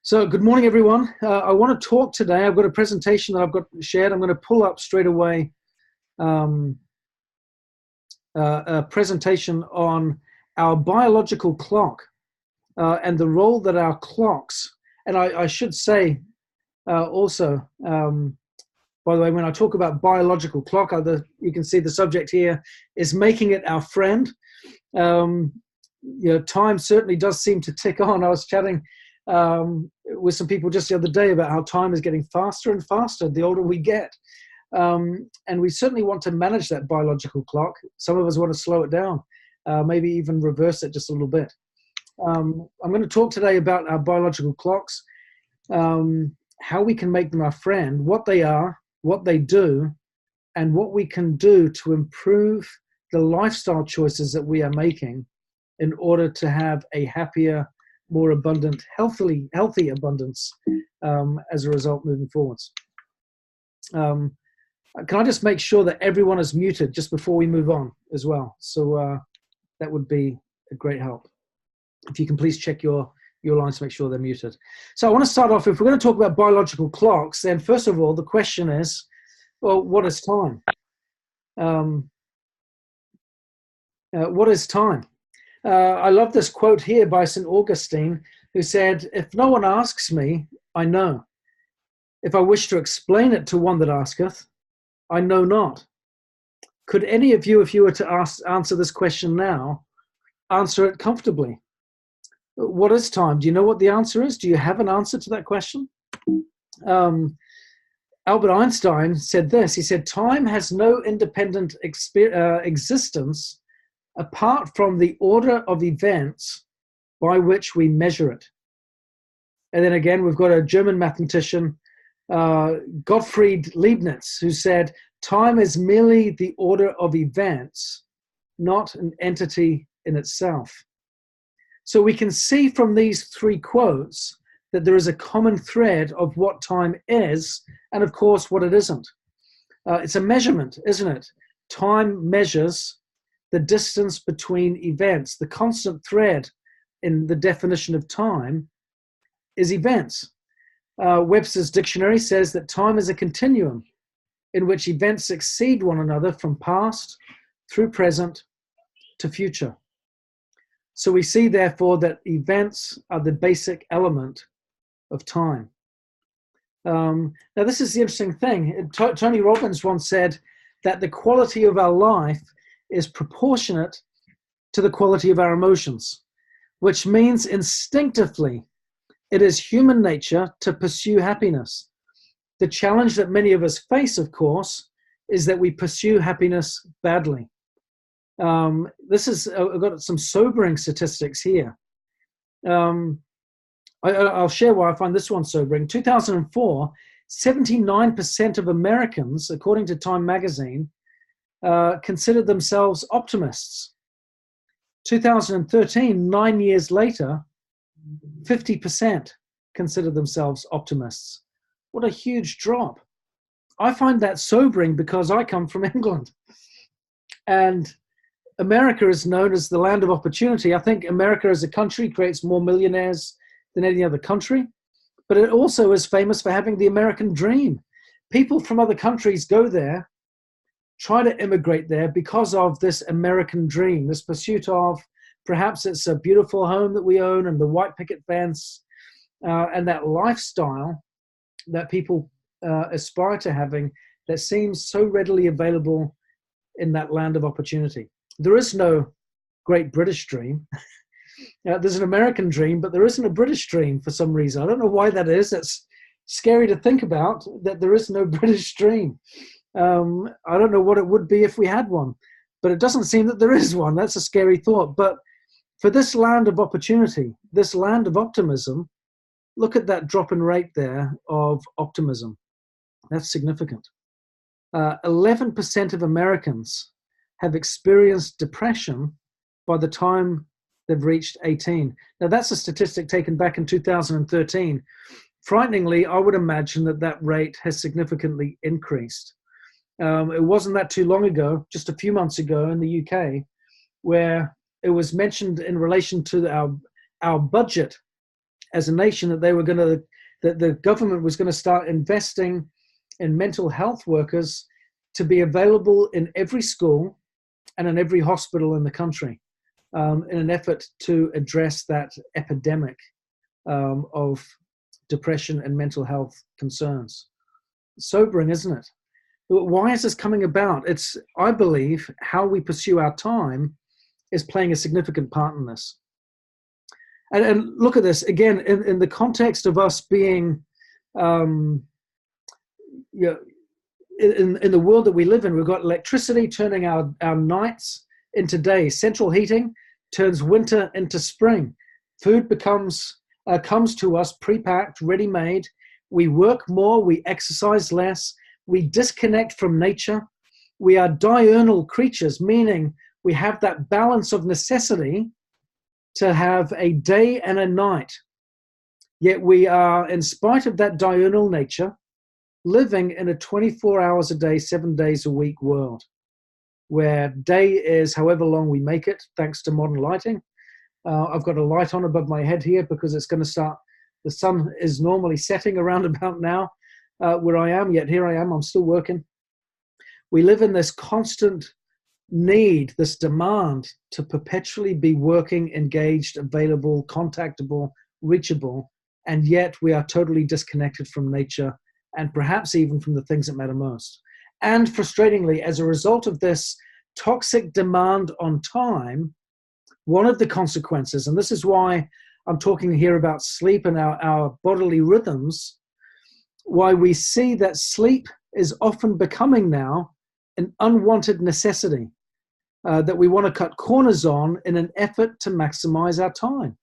So good morning, everyone. I want to talk today. I've got a presentation that I've got shared. I'm going to pull up straight away a presentation on our biological clock and the role that our clocks, and I should say also, by the way, when I talk about biological clock, you can see the subject here is making it our friend. Time certainly does seem to tick on. I was chatting with some people just the other day about how time is getting faster and faster the older we get. And we certainly want to manage that biological clock. Some of us want to slow it down, maybe even reverse it just a little bit. I'm going to talk today about our biological clocks, how we can make them our friend, what they are, what they do, and what we can do to improve the lifestyle choices that we are making in order to have a happier, more abundant, healthy abundance as a result moving forwards. Can I just make sure that everyone is muted just before we move on as well? So that would be a great help. If you can please check your lines to make sure they're muted. So I want to start off, if we're going to talk about biological clocks, then first of all, the question is, well, what is time? What is time? I love this quote here by St. Augustine, who said, "If no one asks me, I know. If I wish to explain it to one that asketh, I know not." Could any of you, if you were to answer this question now, answer it comfortably? What is time? Do you know what the answer is? Do you have an answer to that question? Albert Einstein said this. He said, "Time has no independent existence apart from the order of events by which we measure it." And then again, we've got a German mathematician, Gottfried Leibniz, who said, "Time is merely the order of events, not an entity in itself." So we can see from these three quotes that there is a common thread of what time is, and of course, what it isn't. It's a measurement, isn't it? Time measures the distance between events. The constant thread in the definition of time is events. Webster's dictionary says that time is a continuum in which events succeed one another from past through present to future. So we see, therefore, that events are the basic element of time. Now, this is the interesting thing. Tony Robbins once said that the quality of our life is proportionate to the quality of our emotions, which means instinctively it is human nature to pursue happiness. The challenge that many of us face, of course, is that we pursue happiness badly. I've got some sobering statistics here. I'll share why I find this one sobering. 2004, 79% of Americans, according to Time magazine, considered themselves optimists. 2013, 9 years later, 50% consider themselves optimists. What a huge drop. I find that sobering because I come from England. And America is known as the land of opportunity. I think America as a country creates more millionaires than any other country, but it also is famous for having the American dream. People from other countries go there, try to immigrate there because of this American dream, this pursuit of, perhaps it's a beautiful home that we own and the white picket fence, and that lifestyle that people aspire to having that seems so readily available in that land of opportunity. There is no great British dream. There's an American dream, but there isn't a British dream for some reason. I don't know why that is. It's scary to think about, that there is no British dream. I don't know what it would be if we had one, but it doesn't seem that there is one. That's a scary thought. But for this land of opportunity, this land of optimism, look at that drop in rate there of optimism. That's significant. 11% of Americans have experienced depression by the time they've reached 18. Now, that's a statistic taken back in 2013. Frighteningly, I would imagine that that rate has significantly increased. It wasn't that too long ago, just a few months ago in the UK, where it was mentioned in relation to our budget as a nation that that the government was going to start investing in mental health workers to be available in every school and in every hospital in the country, in an effort to address that epidemic of depression and mental health concerns. Sobering, isn't it? Why is this coming about? It's, I believe, how we pursue our time is playing a significant part in this. And look at this, again, in the context of us being, in the world that we live in, we've got electricity turning our nights into days. Central heating turns winter into spring. Food comes to us pre-packed, ready-made. We work more, we exercise less, we disconnect from nature. We are diurnal creatures, meaning we have that balance of necessity to have a day and a night. Yet we are, in spite of that diurnal nature, living in a 24 hours a day, 7 days a week world, where day is however long we make it, thanks to modern lighting. I've got a light on above my head here because it's going to start, the sun is normally setting around about now where I am, yet here I am, I'm still working. We live in this constant need, this demand to perpetually be working, engaged, available, contactable, reachable, and yet we are totally disconnected from nature and perhaps even from the things that matter most. And frustratingly, as a result of this toxic demand on time, one of the consequences, and this is why I'm talking here about sleep and our bodily rhythms, why we see that sleep is often becoming now an unwanted necessity that we want to cut corners on in an effort to maximize our time.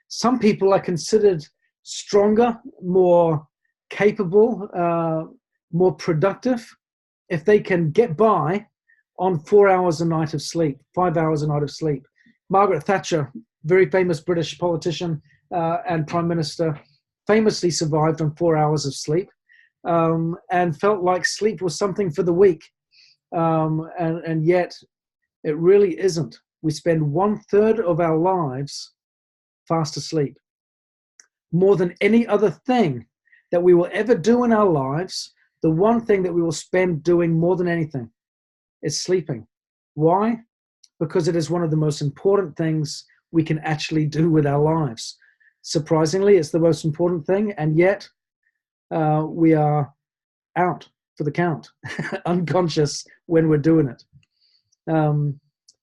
Some people are considered stronger, more capable, more productive if they can get by on 4 hours a night of sleep, 5 hours a night of sleep. Margaret Thatcher, very famous British politician and Prime Minister, famously survived on 4 hours of sleep and felt like sleep was something for the weak. And yet it really isn't. We spend 1/3 of our lives fast asleep. More than any other thing that we will ever do in our lives, the one thing that we will spend doing more than anything is sleeping. Why? Because it is one of the most important things we can actually do with our lives. Surprisingly, it's the most important thing, and yet we are out for the count, unconscious when we're doing it.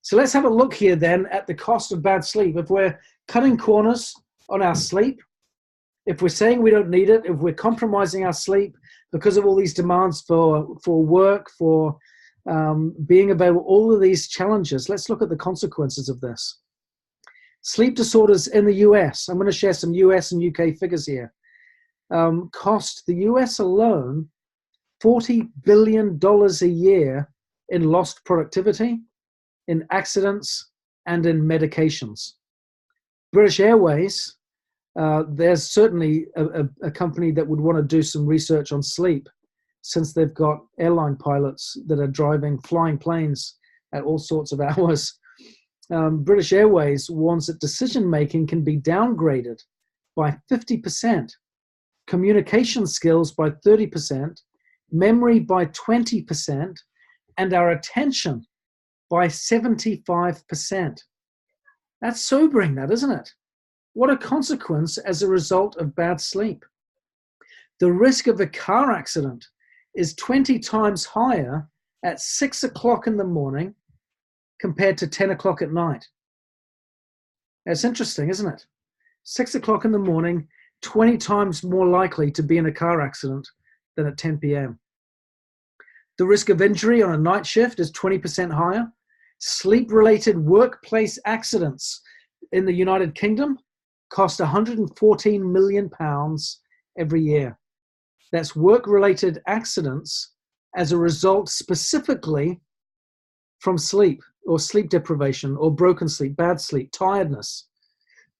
So let's have a look here then at the cost of bad sleep. If we're cutting corners on our sleep, if we're saying we don't need it, if we're compromising our sleep because of all these demands for work, for being available, all of these challenges, let's look at the consequences of this. Sleep disorders in the US, I'm going to share some US and UK figures here, cost the US alone $40 billion a year in lost productivity, in accidents, and in medications. British Airways, there's certainly a company that would want to do some research on sleep, since they've got airline pilots that are flying planes at all sorts of hours. British Airways warns that decision-making can be downgraded by 50%, communication skills by 30%, memory by 20%, and our attention by 75%. That's sobering, that, isn't it? What a consequence as a result of bad sleep. The risk of a car accident is 20 times higher at 6 o'clock in the morning compared to 10 o'clock at night. That's interesting, isn't it? 6 o'clock in the morning, 20 times more likely to be in a car accident than at 10 p.m. The risk of injury on a night shift is 20% higher. Sleep-related workplace accidents in the United Kingdom cost £114 million every year. That's work-related accidents as a result specifically from sleep or sleep deprivation or broken sleep, bad sleep, tiredness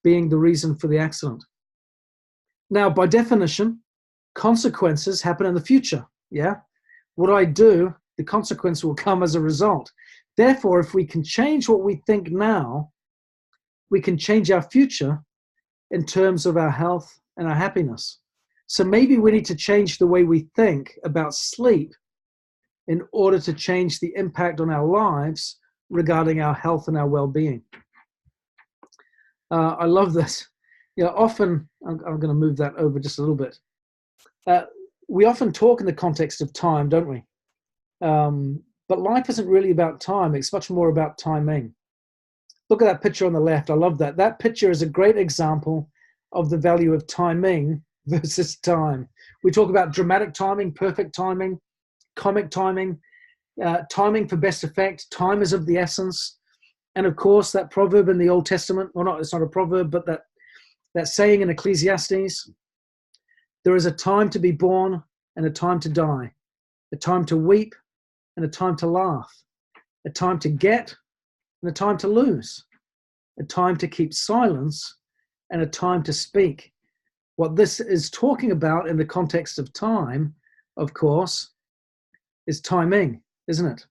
being the reason for the accident. Now, by definition, consequences happen in the future, yeah? What I do, the consequence will come as a result. Therefore, if we can change what we think now, we can change our future in terms of our health and our happiness. So maybe we need to change the way we think about sleep in order to change the impact on our lives regarding our health and our well-being. I love this. Often, I'm going to move that over just a little bit. We often talk in the context of time, don't we? But life isn't really about time. It's much more about timing. Look at that picture on the left. I love that. That picture is a great example of the value of timing versus time. We talk about dramatic timing, perfect timing, comic timing, timing for best effect. Time is of the essence. And of course, that proverb in the Old Testament, well, it's not a proverb, but that saying in Ecclesiastes, there is a time to be born and a time to die, a time to weep and a time to laugh, a time to get and a time to lose, a time to keep silence and a time to speak. What this is talking about in the context of time, of course, is timing, isn't it?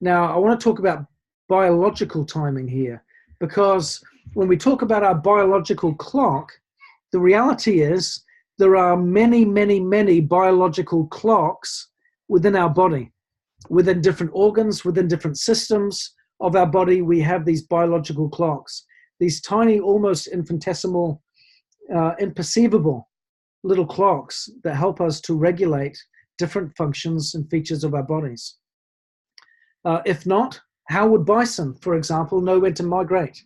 Now, I want to talk about biological timing here, because when we talk about our biological clock, the reality is there are many, many, many biological clocks within our body, within different organs, within different systems of our body. We have these biological clocks, these tiny, almost infinitesimal, imperceivable little clocks that help us to regulate different functions and features of our bodies. If not, how would bison, for example, know when to migrate?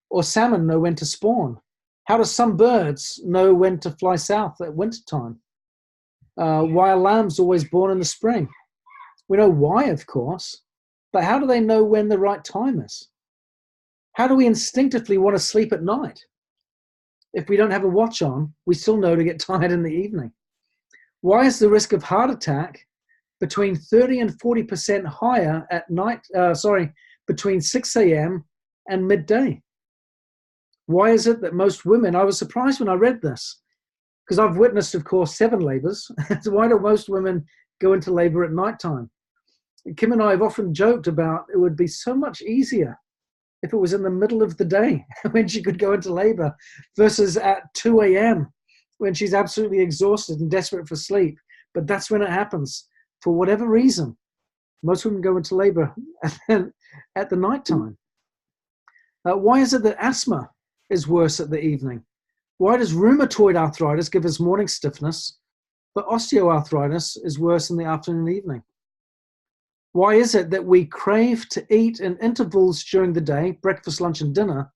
Or salmon know when to spawn? How do some birds know when to fly south at wintertime? Why are lambs always born in the spring? We know why, of course, but how do they know when the right time is? How do we instinctively want to sleep at night? If we don't have a watch on, we still know to get tired in the evening. Why is the risk of heart attack between 30 and 40% higher at night, between 6 a.m. and midday? Why is it that most women, I was surprised when I read this, because I've witnessed, of course, 7 labors. So why do most women go into labor at nighttime? And Kim and I have often joked about it would be so much easier if it was in the middle of the day when she could go into labor versus at 2 a.m. when she's absolutely exhausted and desperate for sleep. But that's when it happens. For whatever reason, most women go into labor at the nighttime. Why is it that asthma is worse at the evening? Why does rheumatoid arthritis give us morning stiffness, but osteoarthritis is worse in the afternoon and evening? Why is it that we crave to eat in intervals during the day, breakfast, lunch, and dinner,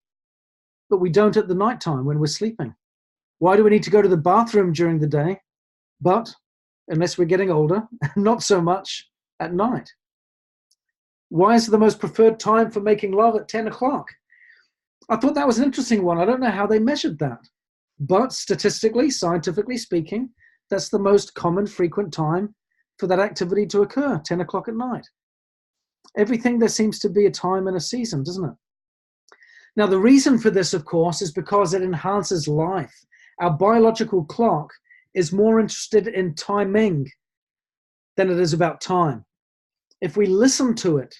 but we don't at the nighttime when we're sleeping? Why do we need to go to the bathroom during the day, but unless we're getting older, not so much at night? Why is the most preferred time for making love at 10 o'clock? I thought that was an interesting one. I don't know how they measured that. But statistically, scientifically speaking, that's the most common, frequent time for that activity to occur, 10 o'clock at night. Everything, there seems to be a time and a season, doesn't it? Now, the reason for this, of course, is because it enhances life. Our biological clock is more interested in timing than it is about time. If we listen to it,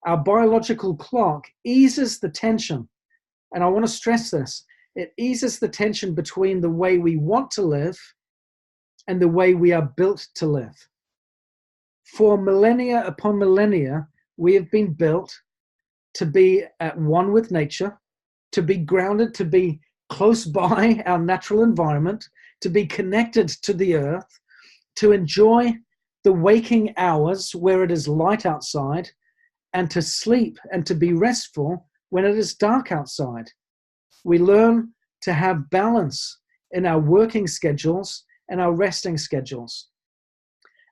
our biological clock eases the tension. And I want to stress this. It eases the tension between the way we want to live and the way we are built to live. For millennia upon millennia, we have been built to be at one with nature, to be grounded, to be close by our natural environment, to be connected to the earth, to enjoy the waking hours where it is light outside, and to sleep and to be restful when it is dark outside. We learn to have balance in our working schedules and our resting schedules.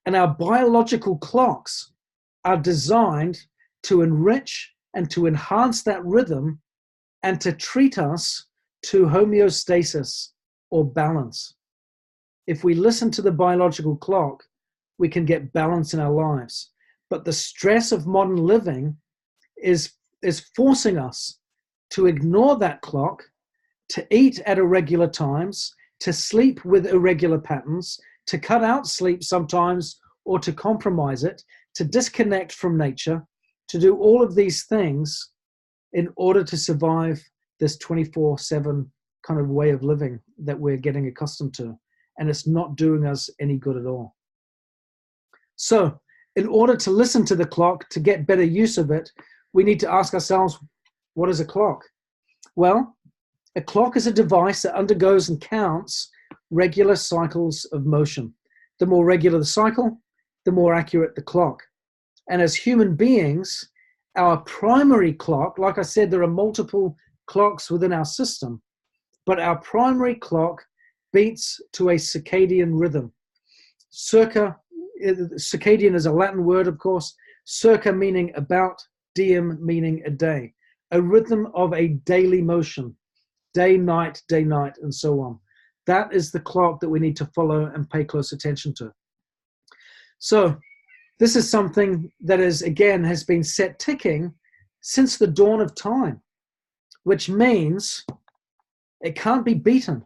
And our biological clocks are designed to enrich and to enhance that rhythm and to treat us to homeostasis or balance. If we listen to the biological clock, we can get balance in our lives. But the stress of modern living is forcing us to ignore that clock, to eat at irregular times, to sleep with irregular patterns, to cut out sleep sometimes or to compromise it, to disconnect from nature, to do all of these things in order to survive this 24/7 kind of way of living that we're getting accustomed to, and it's not doing us any good at all. So in order to listen to the clock, to get better use of it, we need to ask ourselves, what is a clock? Well, a clock is a device that undergoes and counts regular cycles of motion. The more regular the cycle, the more accurate the clock. And as human beings, our primary clock, like I said, there are multiple clocks within our system, but our primary clock beats to a circadian rhythm. Circadian is a Latin word, of course, circa meaning about, diem meaning a day, a rhythm of a daily motion, day, night, and so on. That is the clock that we need to follow and pay close attention to. So this is something that is, again, has been set ticking since the dawn of time, which means it can't be beaten.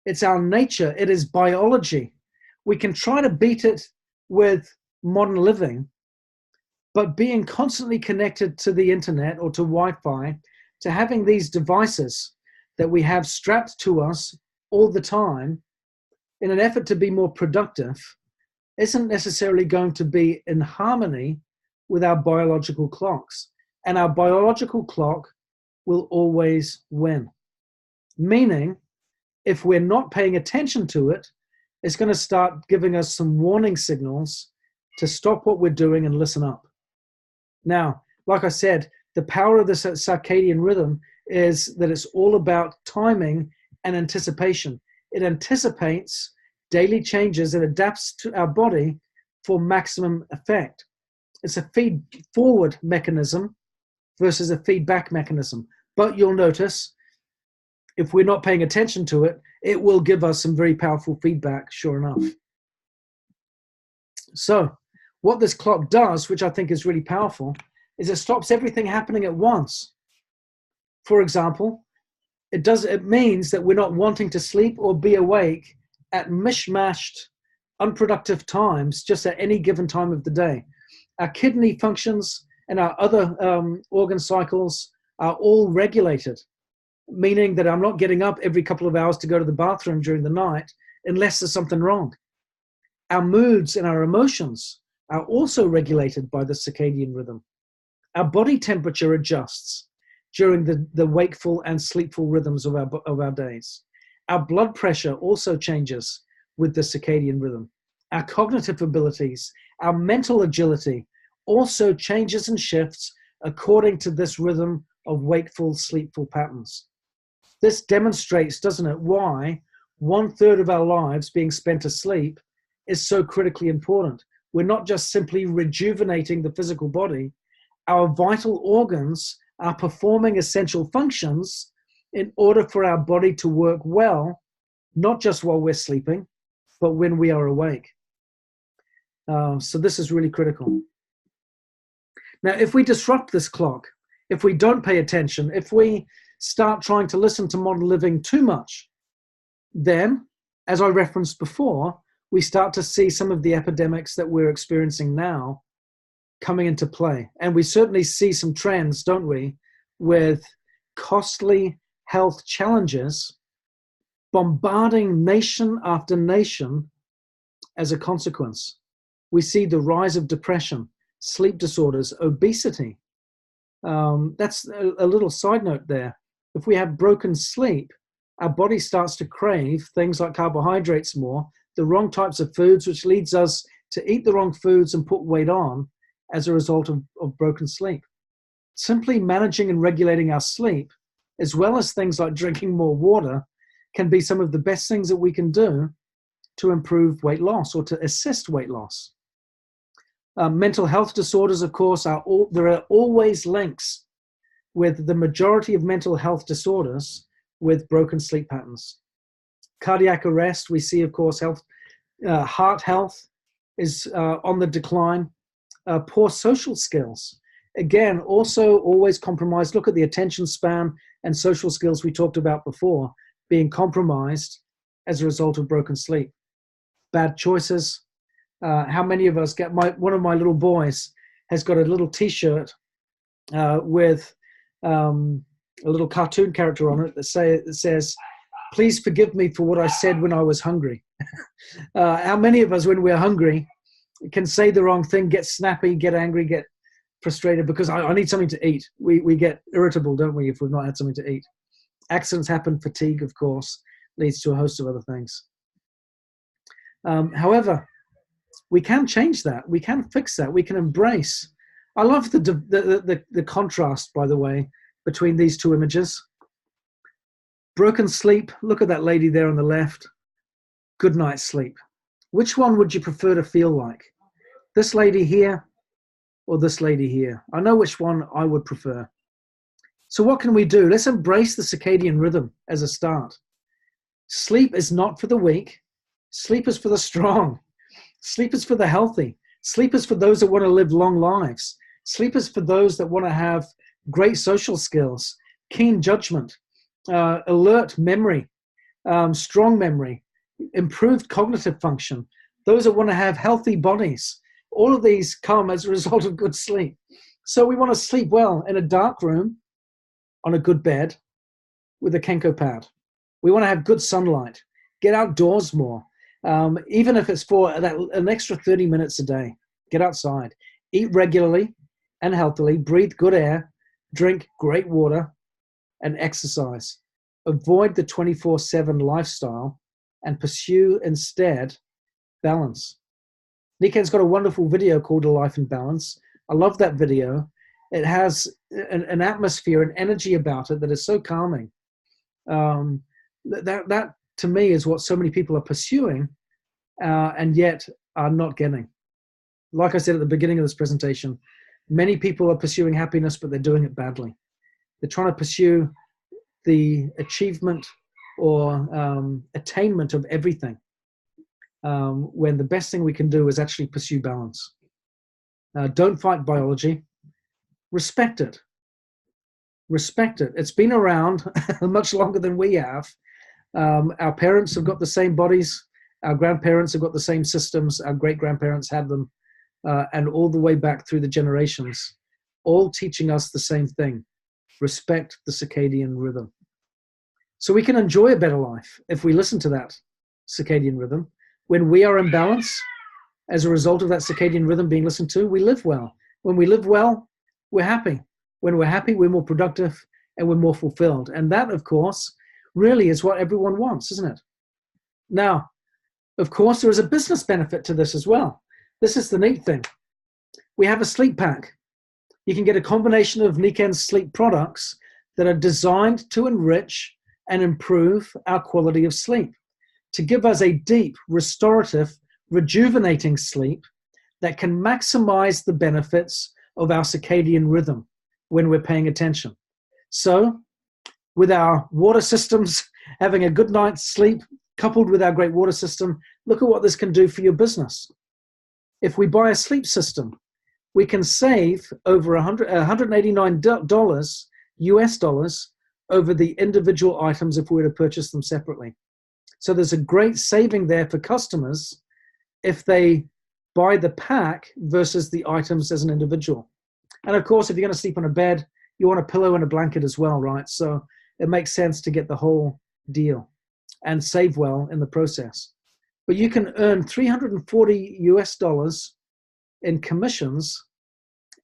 It's our nature. It is biology. We can try to beat it with modern living, but being constantly connected to the internet or to Wi-Fi, to having these devices that we have strapped to us all the time in an effort to be more productive, isn't necessarily going to be in harmony with our biological clocks. And our biological clock will always win. Meaning, if we're not paying attention to it, it's going to start giving us some warning signals to stop what we're doing and listen up. Now, like I said, the power of the circadian rhythm is that it's all about timing and anticipation. It anticipates daily changes and adapts to our body for maximum effect. It's a feed-forward mechanism versus a feedback mechanism. But you'll notice, if we're not paying attention to it, it will give us some very powerful feedback, sure enough. So what this clock does, which I think is really powerful, is it stops everything happening at once. For example, it means that we're not wanting to sleep or be awake at mishmashed, unproductive times, just at any given time of the day. Our kidney functions and our other organ cycles are all regulated, meaning that I'm not getting up every couple of hours to go to the bathroom during the night unless there's something wrong. Our moods and our emotions are also regulated by the circadian rhythm. Our body temperature adjusts during the wakeful and sleepful rhythms of our days. Our blood pressure also changes with the circadian rhythm. Our cognitive abilities, our mental agility also changes and shifts according to this rhythm of wakeful, sleepful patterns. This demonstrates, doesn't it, why 1/3 of our lives being spent asleep is so critically important. We're not just simply rejuvenating the physical body. Our vital organs are performing essential functions in order for our body to work well, not just while we're sleeping, but when we are awake. So this is really critical. Now, if we disrupt this clock, if we don't pay attention, if we start trying to listen to modern living too much, then, as I referenced before, we start to see some of the epidemics that we're experiencing now coming into play. And we certainly see some trends, don't we, with costly health challenges bombarding nation after nation as a consequence. We see the rise of depression, sleep disorders, obesity. That's a little side note there. If we have broken sleep, our body starts to crave things like carbohydrates more, the wrong types of foods, which leads us to eat the wrong foods and put weight on as a result of broken sleep. Simply managing and regulating our sleep, as well as things like drinking more water, can be some of the best things that we can do to improve weight loss or to assist weight loss. Mental health disorders, of course, there are always links with the majority of mental health disorders with broken sleep patterns. Cardiac arrest, we see, of course, heart health is on the decline. Poor social skills, again, also always compromised. Look at the attention span and social skills we talked about before being compromised as a result of broken sleep. Bad choices. How many of us get, one of my little boys has got a little t-shirt with a little cartoon character on it that says, "Please forgive me for what I said when I was hungry." How many of us, when we're hungry, can say the wrong thing, get snappy, get angry, get frustrated because I need something to eat. We get irritable, don't we, if we've not had something to eat? Accidents happen, fatigue, of course, leads to a host of other things. However, we can change that. We can fix that. We can embrace. I love the contrast, by the way, between these two images. Broken sleep. Look at that lady there on the left. Good night's sleep. Which one would you prefer to feel like? This lady here or this lady here? I know which one I would prefer. So what can we do? Let's embrace the circadian rhythm as a start. Sleep is not for the weak. Sleep is for the strong. Sleep is for the healthy. Sleep is for those that want to live long lives. Sleep is for those that want to have great social skills, keen judgment, alert memory, strong memory, improved cognitive function. Those that want to have healthy bodies. All of these come as a result of good sleep. So we want to sleep well in a dark room, on a good bed, with a Kenko pad. We want to have good sunlight, get outdoors more. Even if it's for an extra 30 minutes a day, get outside, eat regularly and healthily, breathe good air, drink great water, and exercise. Avoid the 24/7 lifestyle and pursue instead balance. Niken's got a wonderful video called A Life in Balance. I love that video. It has an atmosphere, an energy about it that is so calming. That to me is what so many people are pursuing and yet are not getting. Like I said at the beginning of this presentation, many people are pursuing happiness, but they're doing it badly. They're trying to pursue the achievement or attainment of everything, when the best thing we can do is actually pursue balance. Don't fight biology. Respect it. Respect it. It's been around much longer than we have. Our parents have got the same bodies. Our grandparents have got the same systems. Our great-grandparents had them, and all the way back through the generations, all teaching us the same thing. Respect the circadian rhythm. So we can enjoy a better life if we listen to that circadian rhythm. When we are in balance, as a result of that circadian rhythm being listened to, we live well. When we live well, we're happy. When we're happy, we're more productive and we're more fulfilled. And that, of course, really is what everyone wants, isn't it? Now, of course, there is a business benefit to this as well. This is the neat thing. We have a sleep pack. You can get a combination of Niken's sleep products that are designed to enrich and improve our quality of sleep, to give us a deep, restorative, rejuvenating sleep that can maximize the benefits of our circadian rhythm when we're paying attention. So, with our water systems, having a good night's sleep, coupled with our great water system, look at what this can do for your business. If we buy a sleep system, we can save over $189 US dollars over the individual items if we were to purchase them separately. So there's a great saving there for customers if they buy the pack versus the items as an individual. And of course, if you're going to sleep on a bed, you want a pillow and a blanket as well, right? So it makes sense to get the whole deal and save well in the process. But you can earn $340 US dollars in commissions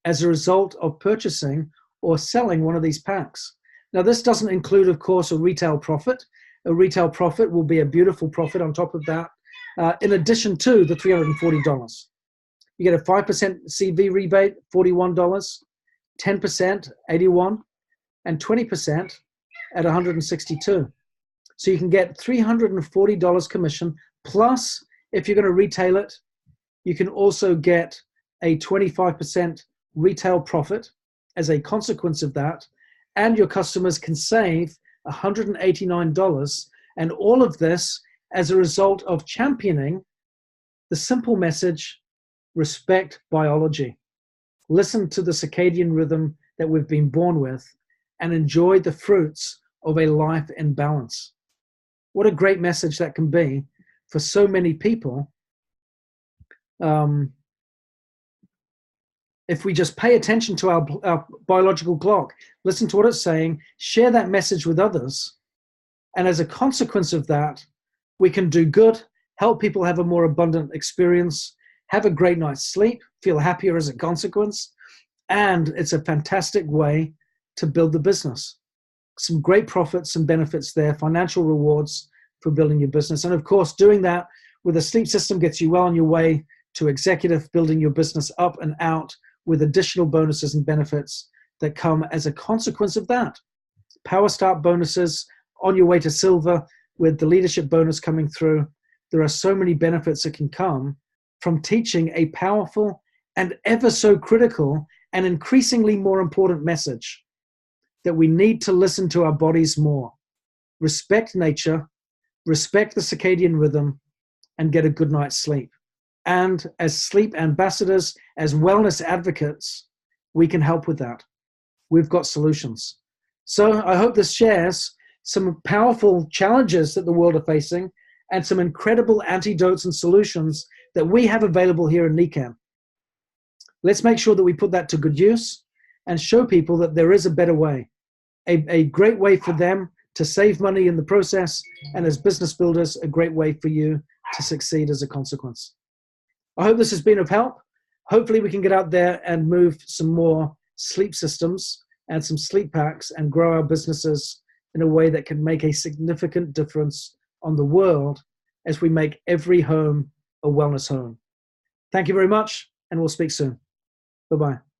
as a result of purchasing or selling one of these packs. Now, this doesn't include, of course, a retail profit. A retail profit will be a beautiful profit on top of that, in addition to the $340. You get a 5% CV rebate, $41, 10%, $81, and 20% at $162. So you can get $340 commission, plus if you're going to retail it, you can also get a 25% retail profit as a consequence of that, and your customers can save $189, and all of this as a result of championing the simple message: respect biology. Listen to the circadian rhythm that we've been born with and enjoy the fruits of a life in balance. What a great message that can be for so many people. if we just pay attention to our biological clock, listen to what it's saying, share that message with others, and as a consequence of that, we can do good, help people have a more abundant experience, have a great night's sleep, feel happier as a consequence, and it's a fantastic way to build the business. Some great profits and benefits there, financial rewards for building your business. And of course, doing that with a sleep system gets you well on your way to executive, building your business up and out with additional bonuses and benefits that come as a consequence of that. Power Start bonuses on your way to silver with the leadership bonus coming through. There are so many benefits that can come from teaching a powerful and ever so critical and increasingly more important message that we need to listen to our bodies more, respect nature, respect the circadian rhythm, and get a good night's sleep. And as sleep ambassadors, as wellness advocates, we can help with that. We've got solutions. So I hope this shares some powerful challenges that the world are facing and some incredible antidotes and solutions that we have available here in NECAM. Let's make sure that we put that to good use and show people that there is a better way, a great way for them to save money in the process, and as business builders, a great way for you to succeed as a consequence. I hope this has been of help. Hopefully we can get out there and move some more sleep systems and some sleep packs and grow our businesses in a way that can make a significant difference on the world as we make every home a wellness home. Thank you very much, and we'll speak soon. Bye-bye.